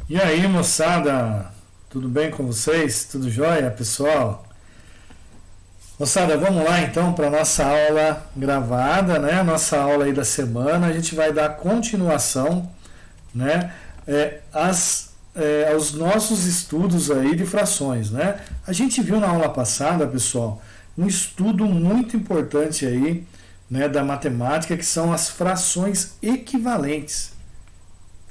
E aí, moçada, tudo bem com vocês? Tudo jóia, pessoal? Moçada, vamos lá então para a nossa aula gravada, né? Nossa aula aí da semana. A gente vai dar continuação, né? Aos nossos estudos aí de frações, né? A gente viu na aula passada, pessoal, um estudo muito importante aí, né, da matemática, que são as frações equivalentes.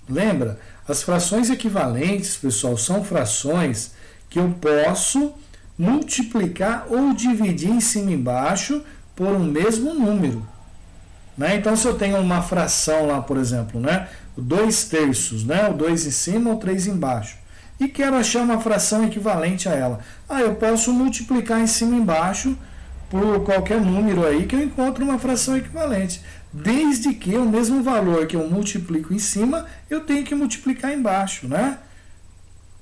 Lembra? As frações equivalentes, pessoal, são frações que eu posso multiplicar ou dividir em cima e embaixo por um mesmo número. Né? Então, se eu tenho uma fração lá, por exemplo, né, o 2/3, né, o 2 em cima ou 3 embaixo, e quero achar uma fração equivalente a ela, eu posso multiplicar em cima e embaixo por qualquer número aí que eu encontro uma fração equivalente. Desde que o mesmo valor que eu multiplico em cima, eu tenho que multiplicar embaixo, né?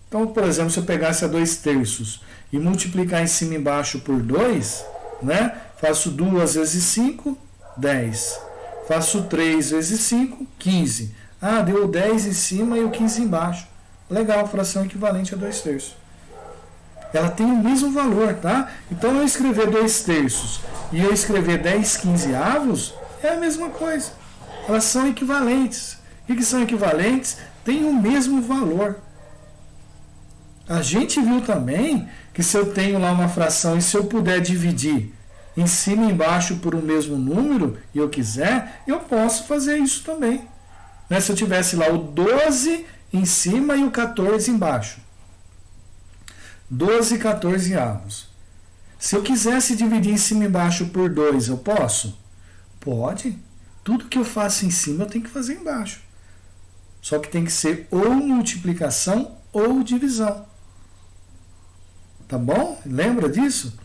Então, por exemplo, se eu pegasse a 2/3 e multiplicar em cima e embaixo por 2, né? Faço 2 vezes 5, 10. Faço 3 vezes 5, 15. Deu 10 em cima e o 15 embaixo. Legal, fração equivalente a 2/3. Ela tem o mesmo valor, tá? Então, eu escrever 2/3 e eu escrever 10/15, é a mesma coisa. Elas são equivalentes. O que são equivalentes? Tem o mesmo valor. A gente viu também que se eu tenho lá uma fração e se eu puder dividir em cima e embaixo por um mesmo número e eu quiser, eu posso fazer isso também. Né? Se eu tivesse lá o 12 em cima e o 14 embaixo. 12/14. Se eu quisesse dividir em cima e embaixo por 2, eu posso? Pode. Tudo que eu faço em cima eu tenho que fazer embaixo. Só que tem que ser ou multiplicação ou divisão. Tá bom? Lembra disso?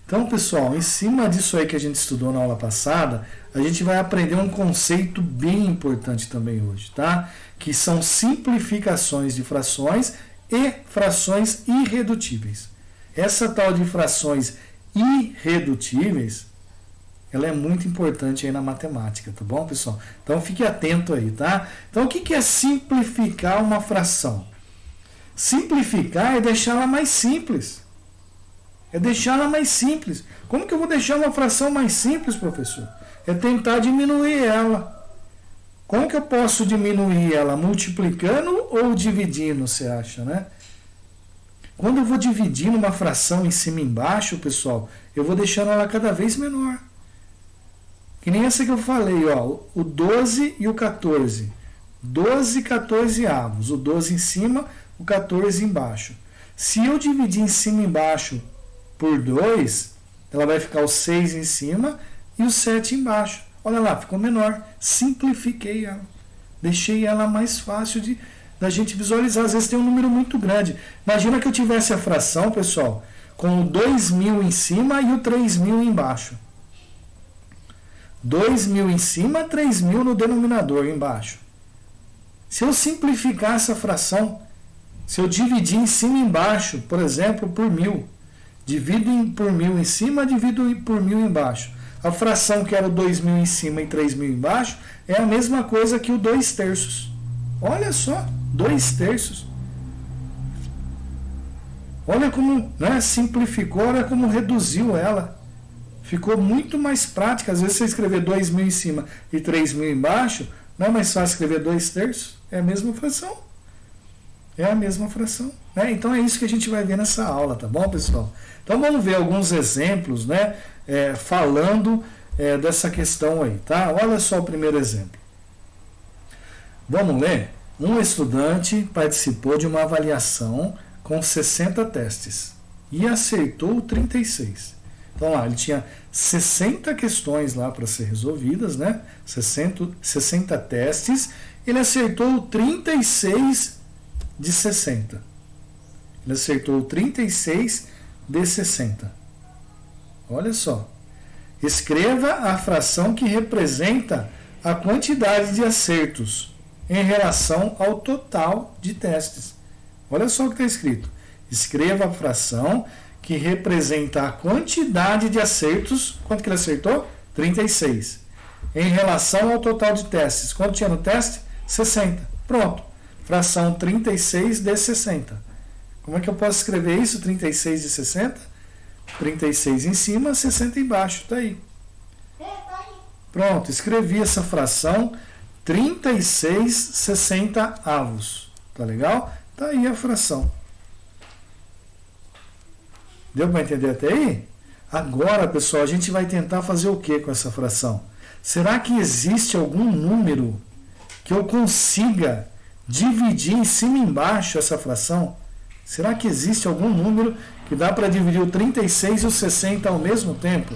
Então, pessoal, em cima disso aí que a gente estudou na aula passada, a gente vai aprender um conceito bem importante também hoje, tá? Que são simplificações de frações e frações irredutíveis. Essa tal de frações irredutíveis, ela é muito importante aí na matemática, tá bom, pessoal? Então, fique atento aí, tá? Então, o que é simplificar uma fração? Simplificar é deixá-la mais simples. É deixá-la mais simples. Como que eu vou deixar uma fração mais simples, professor? É tentar diminuir ela. Como que eu posso diminuir ela? Multiplicando ou dividindo, você acha, né? Quando eu vou dividindo uma fração em cima e embaixo, pessoal, eu vou deixando ela cada vez menor. Que nem essa que eu falei, ó, o 12 e o 14. 12/14. O 12 em cima, o 14 embaixo. Se eu dividir em cima e embaixo por 2, ela vai ficar o 6 em cima e o 7 embaixo. Olha lá, ficou menor. Simplifiquei ela. Deixei ela mais fácil da gente visualizar. Às vezes tem um número muito grande. Imagina que eu tivesse a fração, pessoal, com o 2.000 em cima e o 3.000 embaixo. 2.000 em cima, 3.000 no denominador embaixo. Se eu simplificar essa fração, se eu dividir em cima e embaixo, por exemplo, por 1.000, divido por 1.000 em cima, divido por 1.000 embaixo. A fração que era o 2.000 em cima e 3.000 embaixo é a mesma coisa que o 2/3. Olha só, 2/3. Olha como, né, simplificou, olha como reduziu ela. Ficou muito mais prática. Às vezes você escrever 2.000 em cima e 3.000 embaixo, não é mais fácil escrever 2/3? É a mesma fração. É a mesma fração. Né? Então é isso que a gente vai ver nessa aula, tá bom, pessoal? Então vamos ver alguns exemplos, né, falando dessa questão aí, tá? Olha só o primeiro exemplo. Vamos ler? Um estudante participou de uma avaliação com 60 testes e acertou 36. Então lá, ele tinha 60 questões lá para ser resolvidas, né? 60 testes, ele acertou 36 de 60. Ele acertou 36 de 60. Olha só. Escreva a fração que representa a quantidade de acertos em relação ao total de testes. Olha só o que está escrito. Escreva a fração que representa a quantidade de acertos. Quanto que ele acertou? 36. Em relação ao total de testes. Quanto tinha no teste? 60. Pronto. fração 36 de 60. Como é que eu posso escrever isso? 36 de 60? 36 em cima, 60 embaixo. Está aí. Pronto, escrevi essa fração 36 60 avos. Tá legal? Tá aí a fração. Deu para entender até aí? Agora, pessoal, a gente vai tentar fazer o que com essa fração? Será que existe algum número que eu consiga dividir em cima e embaixo essa fração? Será que existe algum número que dá para dividir o 36 e o 60 ao mesmo tempo?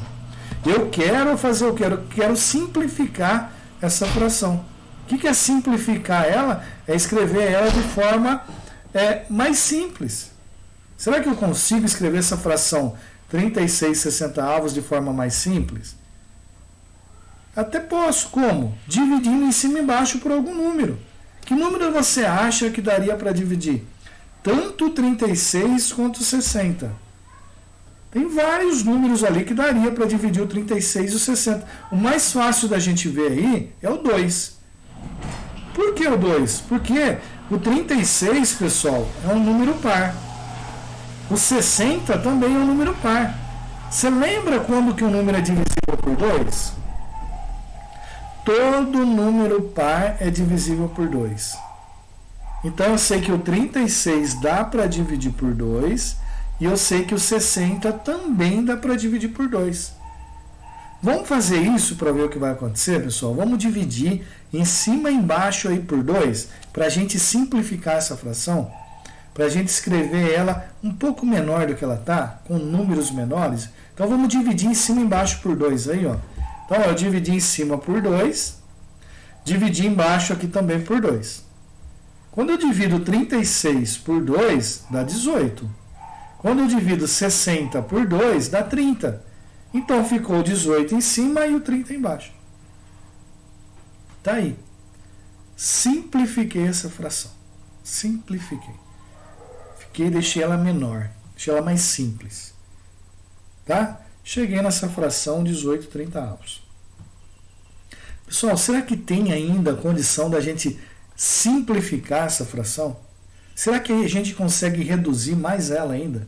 Eu quero fazer o que? Eu quero simplificar essa fração. O que é simplificar ela? É escrever ela de forma mais simples. Será que eu consigo escrever essa fração 36 60 avos de forma mais simples? Até posso. Como? Dividindo em cima e embaixo por algum número. Que número você acha que daria para dividir? Tanto 36 quanto 60. Tem vários números ali que daria para dividir o 36 e o 60. O mais fácil da gente ver aí é o 2. Por que o 2? Porque o 36, pessoal, é um número par. O 60 também é um número par. Você lembra quando que o número é divisível por 2? Todo número par é divisível por 2. Então eu sei que o 36 dá para dividir por 2 e eu sei que o 60 também dá para dividir por 2. Vamos fazer isso para ver o que vai acontecer, pessoal? Vamos dividir em cima e embaixo aí por 2 para a gente simplificar essa fração, para a gente escrever ela um pouco menor do que ela está, com números menores. Então vamos dividir em cima e embaixo por 2 aí, ó. Então eu dividi em cima por 2, dividi embaixo aqui também por 2. Quando eu divido 36 por 2, dá 18. Quando eu divido 60 por 2, dá 30. Então ficou o 18 em cima e o 30 embaixo. Tá aí. Simplifiquei essa fração. Simplifiquei. Deixei ela menor. Deixei ela mais simples. Tá? Cheguei nessa fração 18 30 avos. Pessoal, será que tem ainda a condição da gente simplificar essa fração? Será que a gente consegue reduzir mais ela ainda?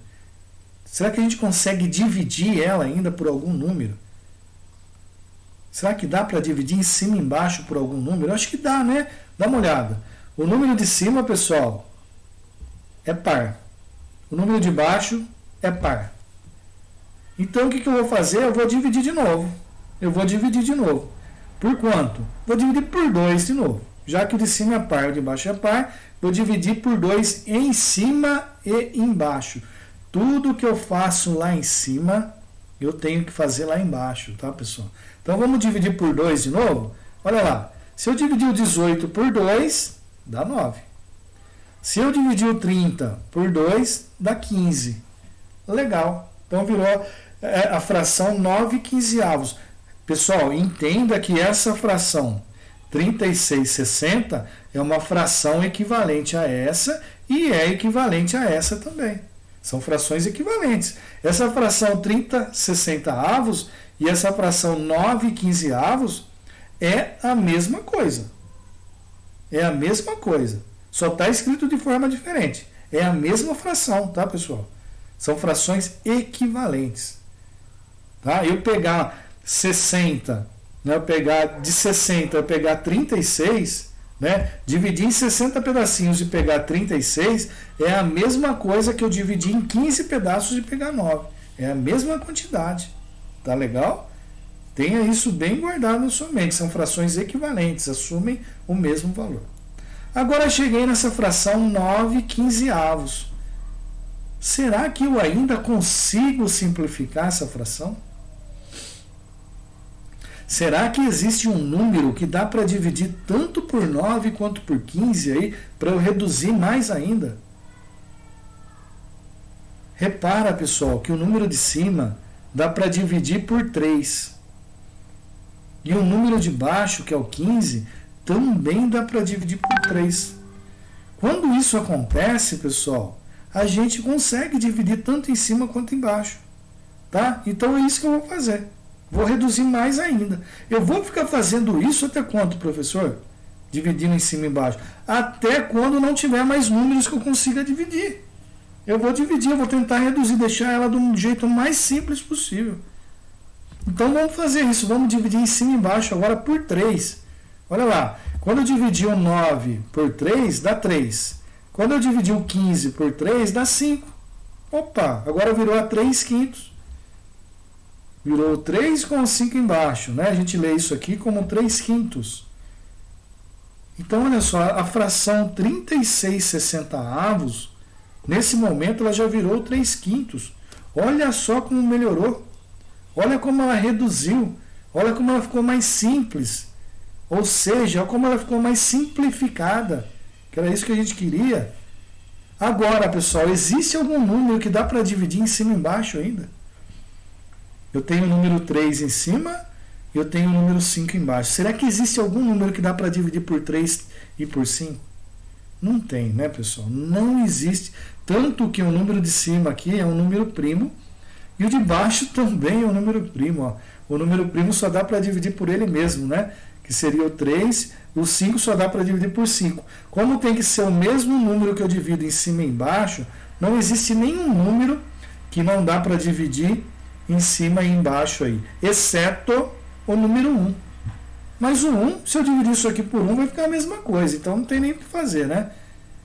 Será que a gente consegue dividir ela ainda por algum número? Será que dá para dividir em cima e embaixo por algum número? Eu acho que dá, né? Dá uma olhada. O número de cima, pessoal, é par. O número de baixo é par. Então o que eu vou fazer? Eu vou dividir de novo. Por quanto? Vou dividir por 2 de novo. Já que o de cima é par, o de baixo é par, vou dividir por 2 em cima e embaixo. Tudo que eu faço lá em cima, eu tenho que fazer lá embaixo, tá, pessoal? Então vamos dividir por 2 de novo? Olha lá. Se eu dividir o 18 por 2, dá 9. Se eu dividir o 30 por 2, dá 15. Legal. Então virou a fração 9 quinzeavos. Pessoal, entenda que essa fração 36 60 é uma fração equivalente a essa e é equivalente a essa também. São frações equivalentes. Essa fração 30 60 avos e essa fração 9 quinzeavos é a mesma coisa. É a mesma coisa. Só está escrito de forma diferente. É a mesma fração, tá, pessoal? São frações equivalentes. Tá? Eu pegar 60, né, eu pegar de 60, eu pegar 36, né, dividir em 60 pedacinhos e pegar 36, é a mesma coisa que eu dividir em 15 pedaços e pegar 9. É a mesma quantidade. Tá legal? Tenha isso bem guardado na sua mente. São frações equivalentes, assumem o mesmo valor. Agora cheguei nessa fração 9 quinzeavos. Será que eu ainda consigo simplificar essa fração? Será que existe um número que dá para dividir tanto por 9 quanto por 15 aí, para eu reduzir mais ainda? Repara, pessoal, que o número de cima dá para dividir por 3. E o número de baixo, que é o 15, também dá para dividir por 3. Quando isso acontece, pessoal, a gente consegue dividir tanto em cima quanto embaixo. Tá? Então é isso que eu vou fazer. Vou reduzir mais ainda. Eu vou ficar fazendo isso até quanto, professor? dividindo em cima e embaixo. Até quando não tiver mais números que eu consiga dividir. Eu vou dividir, eu vou tentar reduzir, deixar ela do jeito mais simples possível. Então vamos fazer isso, vamos dividir em cima e embaixo agora por 3. Olha lá, quando eu dividir o 9 por 3, dá 3. Quando eu dividir o 15 por 3, dá 5. Opa, agora virou a 3/5. Virou 3 com 5 embaixo, né? A gente lê isso aqui como 3/5. Então, olha só, a fração 36/60, nesse momento ela já virou 3/5. Olha só como melhorou. Olha como ela reduziu. Olha como ela ficou mais simples. Ou seja, olha como ela ficou mais simplificada. Que era isso que a gente queria. Agora, pessoal, existe algum número que dá para dividir em cima e embaixo ainda? Eu tenho o número 3 em cima e eu tenho o número 5 embaixo. Será que existe algum número que dá para dividir por 3 e por 5? Não tem, né, pessoal? Não existe. Tanto que o número de cima aqui é um número primo e o de baixo também é um número primo. Ó. O número primo só dá para dividir por ele mesmo, né? Que seria o 3, o 5 só dá para dividir por 5. Como tem que ser o mesmo número que eu divido em cima e embaixo, não existe nenhum número que não dá para dividir em cima e embaixo aí, exceto o número 1. Mas o 1, se eu dividir isso aqui por 1, vai ficar a mesma coisa, então não tem nem o que fazer, né?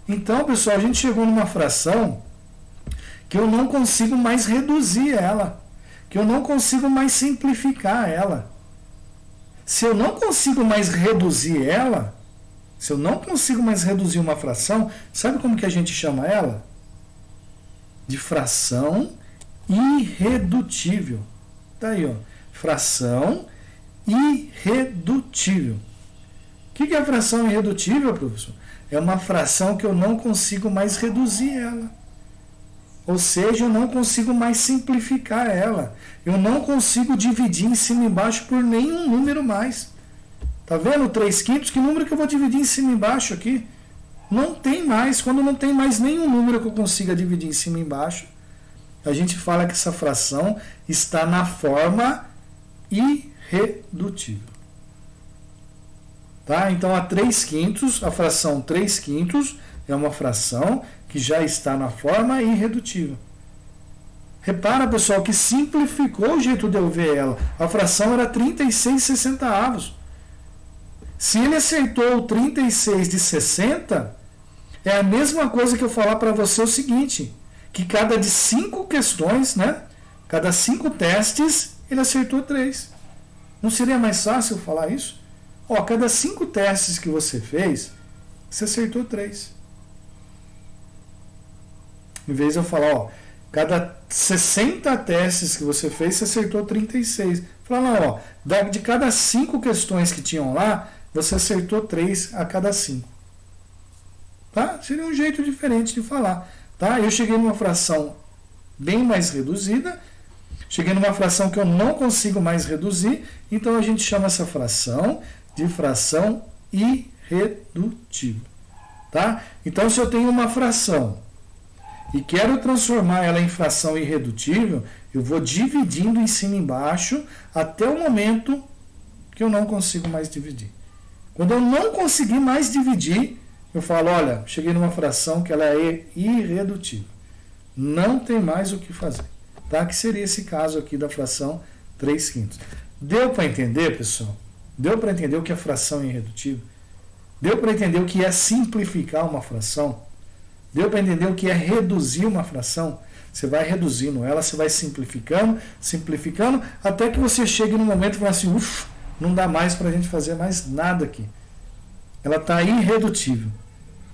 Então, pessoal, a gente chegou numa fração que eu não consigo mais reduzir ela, que eu não consigo mais simplificar ela. Se eu não consigo mais reduzir ela, se eu não consigo mais reduzir uma fração, sabe como que a gente chama ela? De fração irredutível. Tá aí, ó. Fração irredutível. O que é a fração irredutível, professor? É uma fração que eu não consigo mais reduzir ela. Ou seja, eu não consigo mais simplificar ela. Eu não consigo dividir em cima e embaixo por nenhum número mais. Tá vendo? 3/5, que número que eu vou dividir em cima e embaixo aqui? Não tem mais. Quando não tem mais nenhum número que eu consiga dividir em cima e embaixo, a gente fala que essa fração está na forma irredutível. Tá? Então, a 3/5, a fração 3/5 é uma fração que já está na forma irredutível. Repara, pessoal, que simplificou o jeito de eu ver ela. A fração era 36/60. Se ele acertou o 36 de 60, é a mesma coisa que eu falar para você o seguinte, que cada de 5 questões, né? Cada 5 testes, ele acertou 3. Não seria mais fácil falar isso? Ó, cada 5 testes que você fez, você acertou 3. Em vez de eu falar, ó, cada 60 testes que você fez, você acertou 36. Fala lá, ó, de cada 5 questões que tinham lá, você acertou 3 a cada 5. Tá? Seria um jeito diferente de falar. Tá? Eu cheguei numa fração bem mais reduzida, cheguei numa fração que eu não consigo mais reduzir, então a gente chama essa fração de fração irredutível. Tá? Então, se eu tenho uma fração e quero transformar ela em fração irredutível, eu vou dividindo em cima e embaixo até o momento que eu não consigo mais dividir. Quando eu não conseguir mais dividir, eu falo, olha, cheguei numa fração que ela é irredutível. Não tem mais o que fazer. Tá? Que seria esse caso aqui da fração 3/5. Deu para entender, pessoal? Deu para entender o que é fração irredutível? Deu para entender o que é simplificar uma fração? Deu para entender o que é reduzir uma fração? Você vai reduzindo ela, você vai simplificando, simplificando, até que você chegue no momento e fala assim, ufa, não dá mais para a gente fazer mais nada aqui. Ela está irredutível.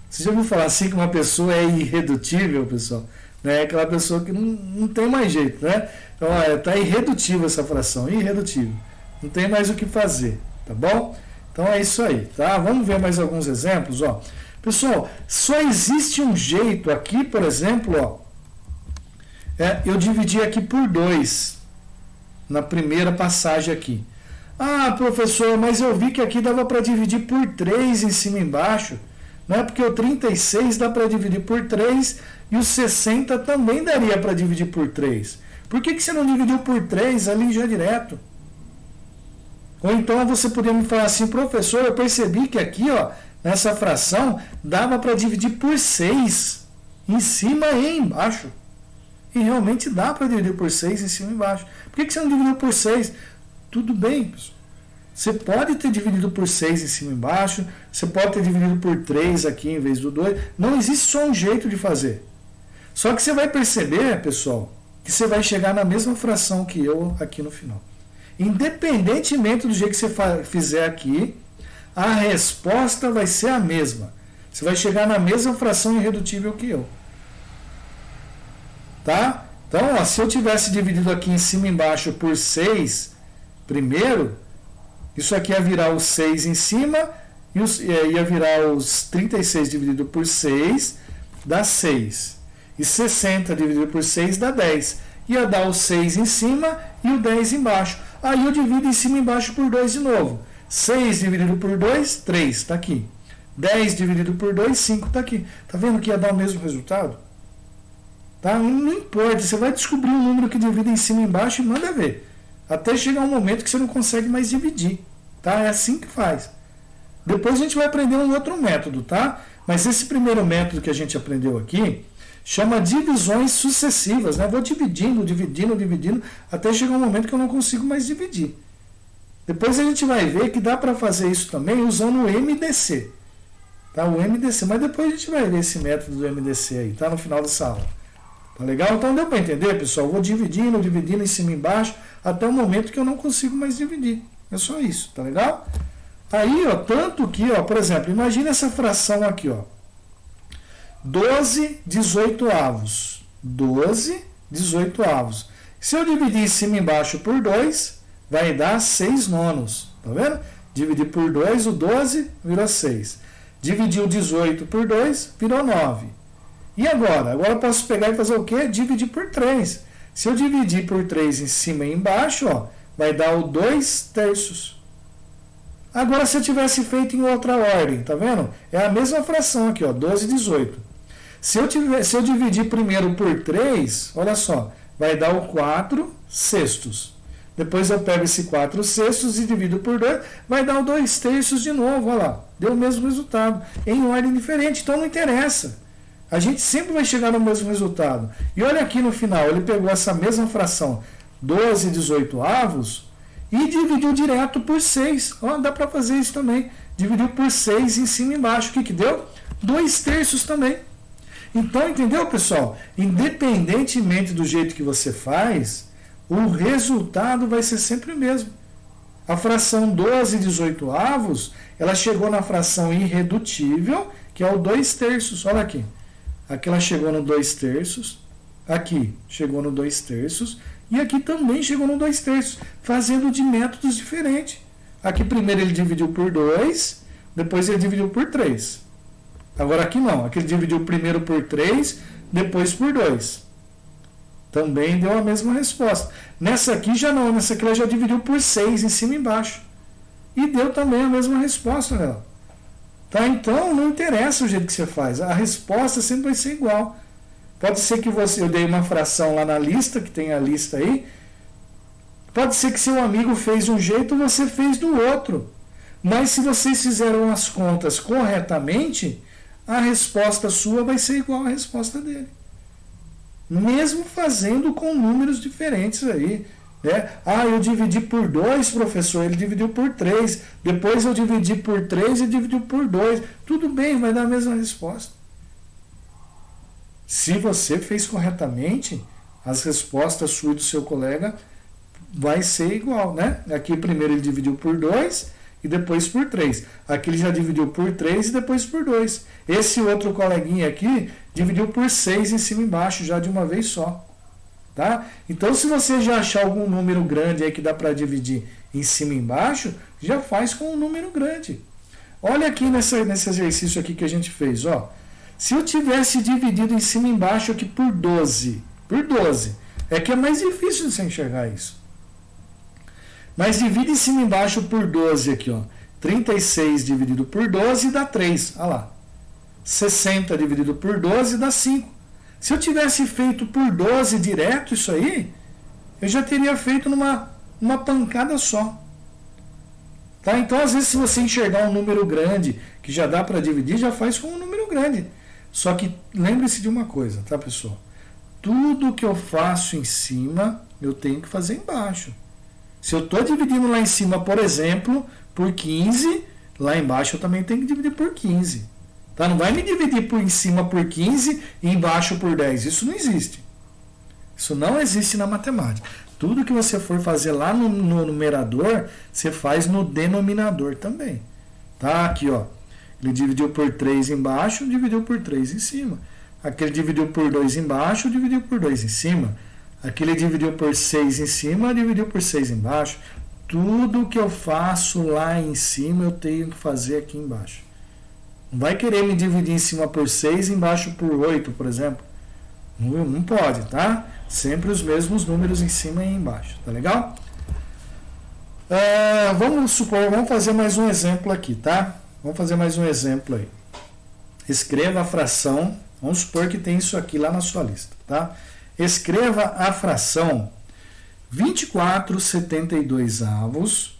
Você já ouviu falar assim que uma pessoa é irredutível, pessoal? É aquela pessoa que não tem mais jeito, né? Então, está irredutível essa fração, irredutível. Não tem mais o que fazer, tá bom? Então é isso aí, tá? Vamos ver mais alguns exemplos, ó. Pessoal, só existe um jeito aqui, por exemplo, ó. Eu dividi aqui por 2, na primeira passagem aqui. Ah, professor, mas eu vi que aqui dava para dividir por 3 em cima e embaixo. Não é porque o 36 dá para dividir por 3 e o 60 também daria para dividir por 3. Por que você não dividiu por 3 ali já direto? Ou então você poderia me falar assim, professor, eu percebi que aqui, ó, nessa fração, dava para dividir por 6, em cima e embaixo. E realmente dá para dividir por 6 em cima e embaixo. Por que você não dividiu por 6? Tudo bem, pessoal. Você pode ter dividido por 6 em cima e embaixo, você pode ter dividido por 3 aqui em vez do 2. Não existe só um jeito de fazer. Só que você vai perceber, pessoal, que você vai chegar na mesma fração que eu aqui no final. Independentemente do jeito que você fizer aqui, a resposta vai ser a mesma. Você vai chegar na mesma fração irredutível que eu. Tá? Então, ó, se eu tivesse dividido aqui em cima e embaixo por 6, primeiro, isso aqui ia virar os 6 em cima, e ia virar os 36 dividido por 6, dá 6. E 60 dividido por 6 dá 10. Ia dar o 6 em cima e o 10 embaixo. Aí eu divido em cima e embaixo por 2 de novo. 6 dividido por 2, 3, está aqui. 10 dividido por 2, 5, está aqui. Está vendo que ia dar o mesmo resultado? Tá? Não importa, você vai descobrir um número que divide em cima e embaixo e manda ver. Até chegar um momento que você não consegue mais dividir. Tá? É assim que faz. Depois a gente vai aprender um outro método, tá? Mas esse primeiro método que a gente aprendeu aqui chama divisões sucessivas, né? Vou dividindo, até chegar um momento que eu não consigo mais dividir. Depois a gente vai ver que dá para fazer isso também usando o MDC. Tá? O MDC, mas depois a gente vai ver esse método do MDC aí, tá? No final dessa aula. Tá legal? Então deu para entender, pessoal? Eu vou dividindo em cima e embaixo, até o momento que eu não consigo mais dividir. É só isso, tá legal? Aí, ó, tanto que, ó, por exemplo, imagina essa fração aqui, ó. 12 18avos. 12 18avos. Se eu dividir em cima e embaixo por 2, vai dar 6 nonos. Tá vendo? Dividir por 2, o 12 virou 6. Dividir o 18 por 2, virou 9. E agora? Agora eu posso pegar e fazer o quê? Dividir por 3. Se eu dividir por 3 em cima e embaixo, ó, vai dar o 2 terços. Agora, se eu tivesse feito em outra ordem, tá vendo? É a mesma fração aqui, ó, 12 18. Se eu dividir primeiro por 3, olha só, vai dar o 4 sextos. Depois eu pego esse 4 sextos e divido por 2, vai dar o 2 terços de novo, olha lá. Deu o mesmo resultado, em ordem diferente, então não interessa. A gente sempre vai chegar no mesmo resultado. E olha aqui no final, ele pegou essa mesma fração, 12 18avos, e dividiu direto por 6. Ó, dá para fazer isso também. Dividiu por 6 em cima e embaixo. O que deu? 2 terços também. Então, entendeu, pessoal? Independentemente do jeito que você faz, o resultado vai ser sempre o mesmo. A fração 12 18avos, ela chegou na fração irredutível, que é o 2 terços. Olha aqui. Aqui ela chegou no 2 terços. Aqui chegou no 2 terços. E aqui também chegou no 2 terços, fazendo de métodos diferentes. Aqui primeiro ele dividiu por 2, depois ele dividiu por 3. Agora aqui não, aqui ele dividiu primeiro por 3, depois por 2. Também deu a mesma resposta. Nessa aqui já não, nessa aqui ela já dividiu por 6 em cima e embaixo. E deu também a mesma resposta nela. Tá? Então não interessa o jeito que você faz, a resposta sempre vai ser igual. Pode ser que eu dei uma fração lá na lista, que tem a lista aí. Pode ser que seu amigo fez de um jeito e você fez do outro. Mas se vocês fizeram as contas corretamente, a resposta sua vai ser igual à resposta dele. Mesmo fazendo com números diferentes aí. Né? Ah, eu dividi por 2, professor, ele dividiu por 3. Depois eu dividi por 3 e dividiu por 2. Tudo bem, vai dar a mesma resposta. Se você fez corretamente, as respostas sua e do seu colega vai ser igual, né? Aqui primeiro ele dividiu por 2 e depois por 3. Aqui ele já dividiu por 3 e depois por 2. Esse outro coleguinha aqui dividiu por 6 em cima e embaixo, já de uma vez só. Tá? Então, se você já achar algum número grande aí que dá para dividir em cima e embaixo, já faz com um número grande. Olha aqui nesse exercício aqui que a gente fez, ó. Se eu tivesse dividido em cima e embaixo aqui por 12, é que é mais difícil de você enxergar isso. Mas divide em cima e embaixo por 12 aqui, ó. 36 dividido por 12 dá 3, olha lá. 60 dividido por 12 dá 5. Se eu tivesse feito por 12 direto isso aí, eu já teria feito numa pancada só. Tá? Então, às vezes, se você enxergar um número grande que já dá para dividir, já faz com um número grande. Só que lembre-se de uma coisa, tá, pessoal? Tudo que eu faço em cima, eu tenho que fazer embaixo. Se eu estou dividindo lá em cima, por exemplo, por 15, lá embaixo eu também tenho que dividir por 15. Tá? Não vai me dividir por em cima por 15 e embaixo por 10. Isso não existe. Isso não existe na matemática. Tudo que você for fazer lá no numerador, você faz no denominador também. Tá? Aqui, ó. Ele dividiu por 3 embaixo, dividiu por 3 em cima. Aquele dividiu por 2 embaixo, dividiu por 2 em cima. Aquele dividiu por 6 em cima, dividiu por 6 embaixo. Tudo que eu faço lá em cima, eu tenho que fazer aqui embaixo. Não vai querer me dividir em cima por 6 e embaixo por 8, por exemplo. Não pode, tá? Sempre os mesmos números em cima e embaixo, tá legal? Vamos fazer mais um exemplo aqui, tá? Vamos fazer mais um exemplo aí. Escreva a fração, vamos supor que tem isso aqui lá na sua lista, tá? Escreva a fração 24/72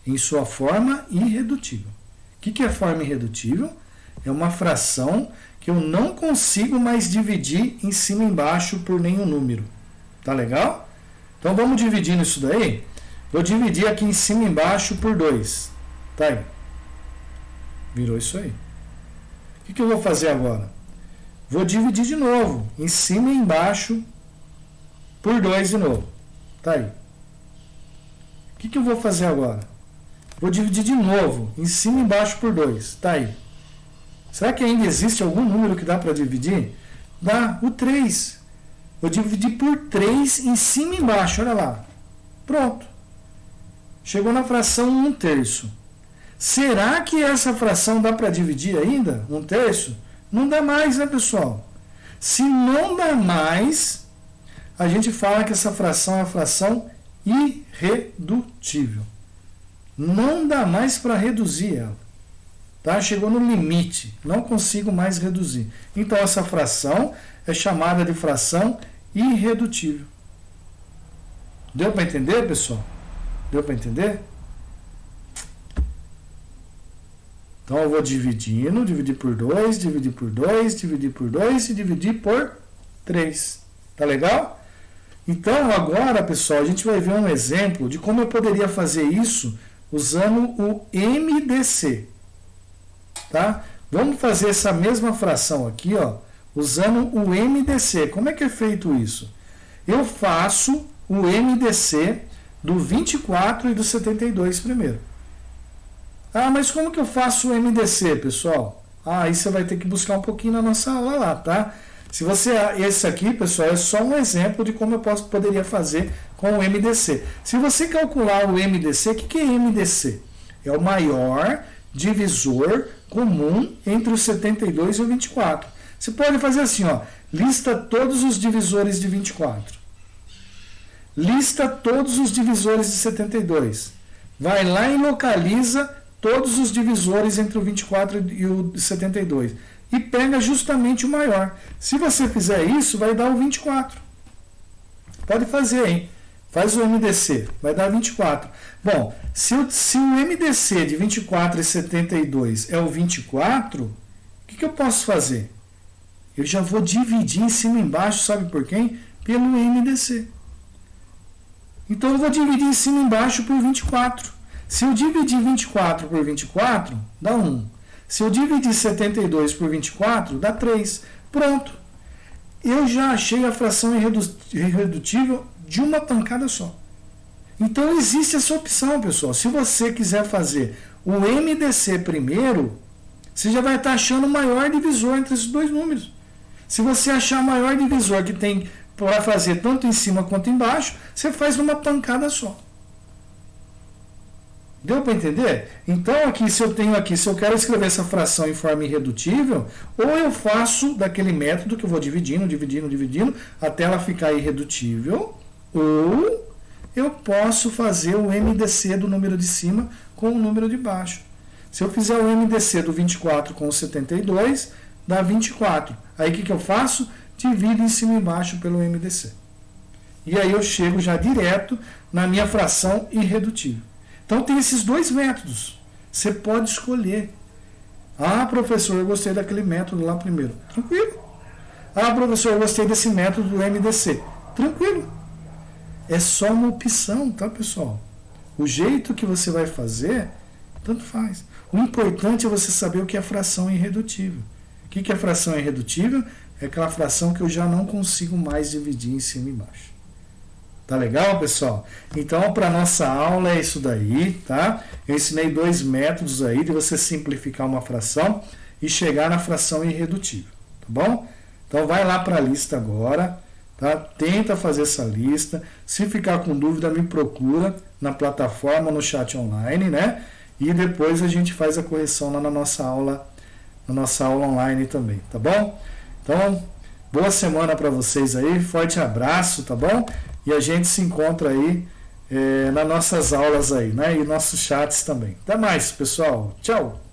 em sua forma irredutível. O que é forma irredutível? É uma fração que eu não consigo mais dividir em cima e embaixo por nenhum número. Tá legal? Então vamos dividir isso daí. Vou dividir aqui em cima e embaixo por 2. Tá aí. Virou isso aí. O que eu vou fazer agora? Vou dividir de novo, em cima e embaixo por 2 de novo. Tá aí. O que eu vou fazer agora? Vou dividir de novo, em cima e embaixo por 2. Tá aí. Será que ainda existe algum número que dá para dividir? Dá, o 3. Vou dividir por 3 em cima e embaixo, olha lá. Pronto. Chegou na fração 1/3. Será que essa fração dá para dividir ainda? 1/3? Não dá mais, né, pessoal? Se não dá mais, a gente fala que essa fração é uma fração irredutível. Não dá mais para reduzir ela. Tá? Chegou no limite, não consigo mais reduzir. Então essa fração é chamada de fração irredutível. Deu para entender, pessoal? Deu para entender? Então eu vou dividindo, dividir por 2, dividir por 2, dividir por 2 e dividir por 3. Tá legal? Então agora, pessoal, a gente vai ver um exemplo de como eu poderia fazer isso usando o MDC. Tá? Vamos fazer essa mesma fração aqui, ó, usando o MDC. Como é que é feito isso? Eu faço o MDC do 24 e do 72 primeiro. Ah, mas como que eu faço o MDC, pessoal? Aí você vai ter que buscar um pouquinho na nossa aula lá, tá? Esse aqui, pessoal, é só um exemplo de como eu poderia fazer com o MDC. Se você calcular o MDC, o que é MDC? É o maior divisor comum entre o 72 e o 24. Você pode fazer assim, ó, lista todos os divisores de 24. Lista todos os divisores de 72. Vai lá e localiza todos os divisores entre o 24 e o 72. E pega justamente o maior. Se você fizer isso, vai dar o 24. Pode fazer, hein? Faz o MDC, vai dar 24. Bom, se o MDC de 24 e 72 é o 24, o que eu posso fazer? Eu já vou dividir em cima e embaixo, sabe por quem? Pelo MDC. Então eu vou dividir em cima e embaixo por 24. Se eu dividir 24 por 24, dá 1. Se eu dividir 72 por 24, dá 3. Pronto. Eu já achei a fração irredutível de uma pancada só. Então existe essa opção, pessoal. Se você quiser fazer o MDC primeiro, você já vai estar achando o maior divisor entre esses dois números. Se você achar o maior divisor que tem para fazer tanto em cima quanto embaixo, você faz numa pancada só. Deu para entender? Então aqui, se eu quero escrever essa fração em forma irredutível, ou eu faço daquele método que eu vou dividindo, até ela ficar irredutível, ou eu posso fazer o MDC do número de cima com o número de baixo. Se eu fizer o MDC do 24 com o 72, dá 24. Aí o que eu faço? Divido em cima e embaixo pelo MDC. E aí eu chego já direto na minha fração irredutível. Então tem esses dois métodos. Você pode escolher. Ah, professor, eu gostei daquele método lá primeiro. Tranquilo. Ah, professor, eu gostei desse método do MDC. Tranquilo. É só uma opção, tá, pessoal? O jeito que você vai fazer, tanto faz. O importante é você saber o que é fração irredutível. O que é fração irredutível? É aquela fração que eu já não consigo mais dividir em cima e embaixo. Tá legal, pessoal? Então, para nossa aula é isso daí, tá? Eu ensinei dois métodos aí de você simplificar uma fração e chegar na fração irredutível, tá bom? Então, vai lá para a lista agora, tá? Tenta fazer essa lista. Se ficar com dúvida, me procura na plataforma, no chat online, né? E depois a gente faz a correção lá na nossa aula online também, tá bom? Então, boa semana para vocês aí, forte abraço, tá bom? E a gente se encontra aí nas nossas aulas aí, né? E nossos chats também. Até mais, pessoal. Tchau!